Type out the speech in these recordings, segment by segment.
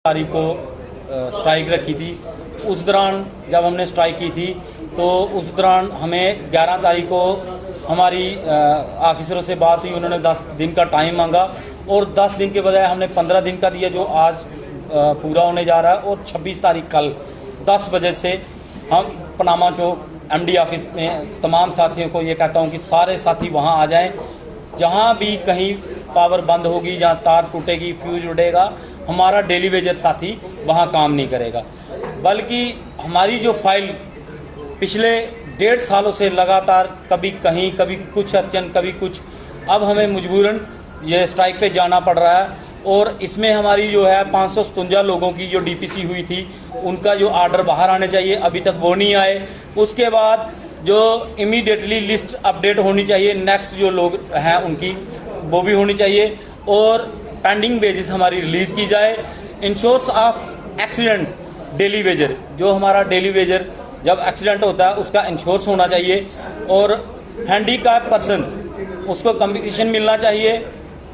तारीख को स्ट्राइक रखी थी। उस दौरान जब हमने स्ट्राइक की थी तो उस दौरान हमें 11 तारीख को हमारी ऑफिसरों से बात हुई। उन्होंने 10 दिन का टाइम मांगा और 10 दिन के बजाय हमने 15 दिन का दिया, जो आज पूरा होने जा रहा है। और 26 तारीख कल 10 बजे से हम पनामा चौक MD ऑफिस में तमाम साथियों को ये कहता हूँ कि सारे साथी वहाँ आ जाएं। जहाँ भी कहीं पावर बंद होगी, जहाँ तार टूटेगी, फ्यूज उड़ेगा, हमारा डेली वेजर साथी वहाँ काम नहीं करेगा। बल्कि हमारी जो फाइल पिछले 1.5 सालों से लगातार कभी कहीं, कभी कुछ अड़चन, कभी कुछ, अब हमें मजबूरन ये स्ट्राइक पे जाना पड़ रहा है। और इसमें हमारी जो है 557 लोगों की जो DPC हुई थी, उनका जो आर्डर बाहर आने चाहिए, अभी तक वो नहीं आए। उसके बाद जो इमीडिएटली लिस्ट अपडेट होनी चाहिए, नेक्स्ट जो लोग हैं उनकी, वो भी होनी चाहिए। और पेंडिंग बेसिस हमारी रिलीज की जाए। Insurance of accident daily Vaser, जो हमारा डेली वेजर जब एक्सीडेंट होता है उसका इंश्योरेंस होना चाहिए। और हैंडीकैप पर्सन, उसको कंपनसेशन मिलना चाहिए।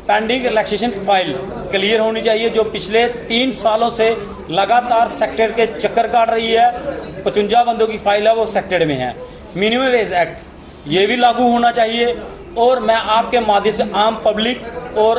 पेंडिंग रिलैक्सेशन फाइल क्लियर होनी चाहिए, जो पिछले 3 सालों से लगातार सेक्टर के चक्कर काट रही है। 55 बंदों की फाइल है, वो सेक्टर में है। मिनिमम वेज एक्ट ये भी लागू होना चाहिए। और मैं आपके माध्यम से आम पब्लिक और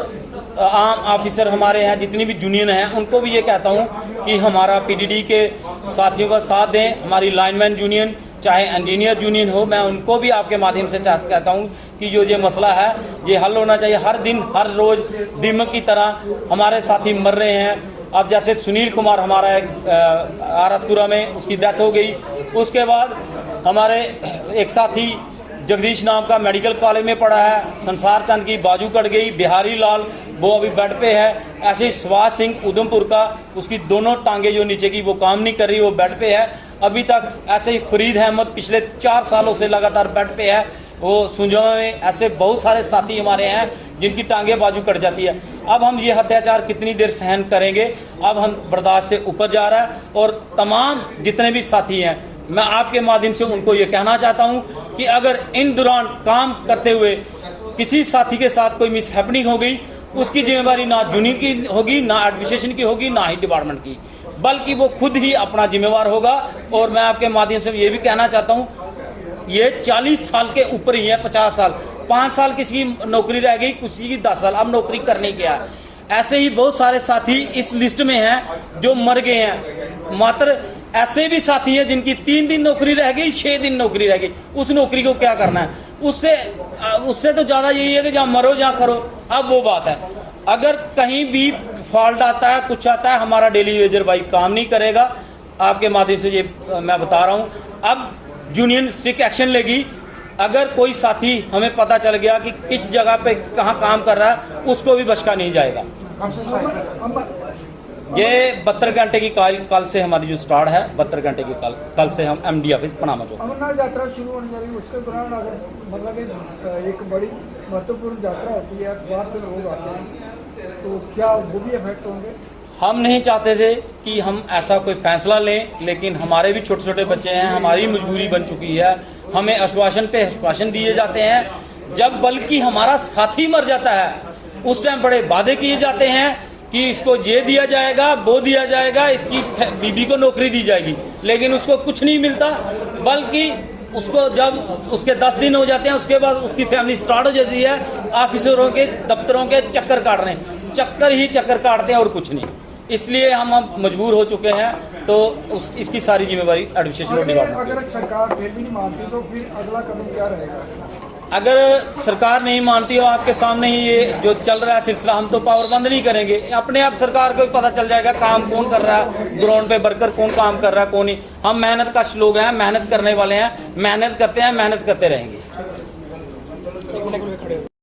आम ऑफिसर हमारे हैं, जितनी भी यूनियन है, उनको भी ये कहता हूँ कि हमारा PDD के साथियों का साथ दें। हमारी लाइनमैन यूनियन, चाहे इंजीनियर यूनियन हो, मैं उनको भी आपके माध्यम से कहता हूँ कि जो ये मसला है ये हल होना चाहिए। हर दिन हर रोज दीमक की तरह हमारे साथी मर रहे हैं। अब जैसे सुनील कुमार हमारा आरसपुरा में उसकी डेथ हो गई। उसके बाद हमारे एक साथी जगदीश नाम का मेडिकल कॉलेज में पढ़ा है। संसार चंद की बाजू कट गई। बिहारी लाल वो अभी बेड पे है। ऐसे ही सुभाष सिंह उधमपुर का, उसकी दोनों टांगे जो नीचे की वो काम नहीं कर रही, वो बेड पे है अभी तक। ऐसे ही फरीद अहमद पिछले 4 सालों से लगातार बेड पे है, वो सुंजमा में। ऐसे बहुत सारे साथी हमारे हैं जिनकी टांगे बाजू कट जाती है। अब हम ये अत्याचार कितनी देर सहन करेंगे? अब हम बर्दाश्त से ऊपर जा रहा है। और तमाम जितने भी साथी हैं, मैं आपके माध्यम से उनको ये कहना चाहता हूं कि अगर इन दौरान काम करते हुए किसी साथी के साथ कोई मिसहैपनिंग हो गई, उसकी जिम्मेदारी ना यूनियन की होगी, ना एडमिनिस्ट्रेशन की होगी, ना ही डिपार्टमेंट की, बल्कि वो खुद ही अपना जिम्मेवार होगा। और मैं आपके माध्यम से ये भी कहना चाहता हूँ, ये 40 साल के ऊपर ही है, 50 साल, 5 साल किसी की नौकरी रह गई, किसी की 10 साल, अब नौकरी करने क्या। ऐसे ही बहुत सारे साथी इस लिस्ट में हैं जो मर गए हैं। मात्र ऐसे भी साथी हैं जिनकी 3 दिन नौकरी रह गई, 6 दिन नौकरी रह गई। उस नौकरी को क्या करना है? उससे तो ज्यादा यही है कि जहाँ मरो जहाँ करो। अब वो बात है, अगर कहीं भी फॉल्ट आता है, कुछ आता है, हमारा डेली वेजर भाई काम नहीं करेगा। आपके माध्यम से ये मैं बता रहा हूँ। अब यूनियन स्ट्रिक्ट एक्शन लेगी। अगर कोई साथी हमें पता चल गया कि किस जगह पे कहाँ काम कर रहा है, उसको भी बख्शा नहीं जाएगा। ये 72 घंटे की कल से हमारी जो स्टार्ट है, 72 घंटे की कल से हम MD ऑफिस पनामा चौक। अमरनाथ यात्रा शुरू होने जा रही है, उसके दौरान अगर मतलब एक बड़ी महत्वपूर्ण यात्रा होती है, बाहर से लोग आते हैं, तो क्या वो भी अफेक्ट होंगे? हम नहीं चाहते थे कि हम ऐसा कोई फैसला लें, लेकिन हमारे भी छोटे छोटे बच्चे हैं, हमारी मजबूरी बन चुकी है। हमें आश्वासन पे आश्वासन दिए जाते हैं। जब बल्कि हमारा साथी मर जाता है, उस टाइम बड़े वादे किए जाते हैं कि इसको ये दिया जाएगा, वो दिया जाएगा, इसकी बीबी को नौकरी दी जाएगी, लेकिन उसको कुछ नहीं मिलता। बल्कि उसको जब उसके 10 दिन हो जाते हैं, उसके बाद उसकी फैमिली स्टार्ट हो जाती है ऑफिसरों के दफ्तरों के चक्कर काटने, चक्कर ही चक्कर काटते हैं और कुछ नहीं। इसलिए हम अब मजबूर हो चुके हैं। तो इसकी सारी जिम्मेवारी एडमिनिस्ट्रेशन डिपार्टमेंट। अगर सरकार फिर भी नहीं मानती तो फिर अगला कदम क्या रहेगा? अगर सरकार नहीं मानती हो, आपके सामने ही ये जो चल रहा है सिलसिला, हम तो पावर बंद नहीं करेंगे। अपने आप सरकार को पता चल जाएगा काम कौन कर रहा है, ग्राउंड पे वर्कर कौन काम कर रहा है, कौन नहीं। हम मेहनत कश लोग हैं, मेहनत करने वाले हैं, मेहनत करते हैं, मेहनत करते रहेंगे।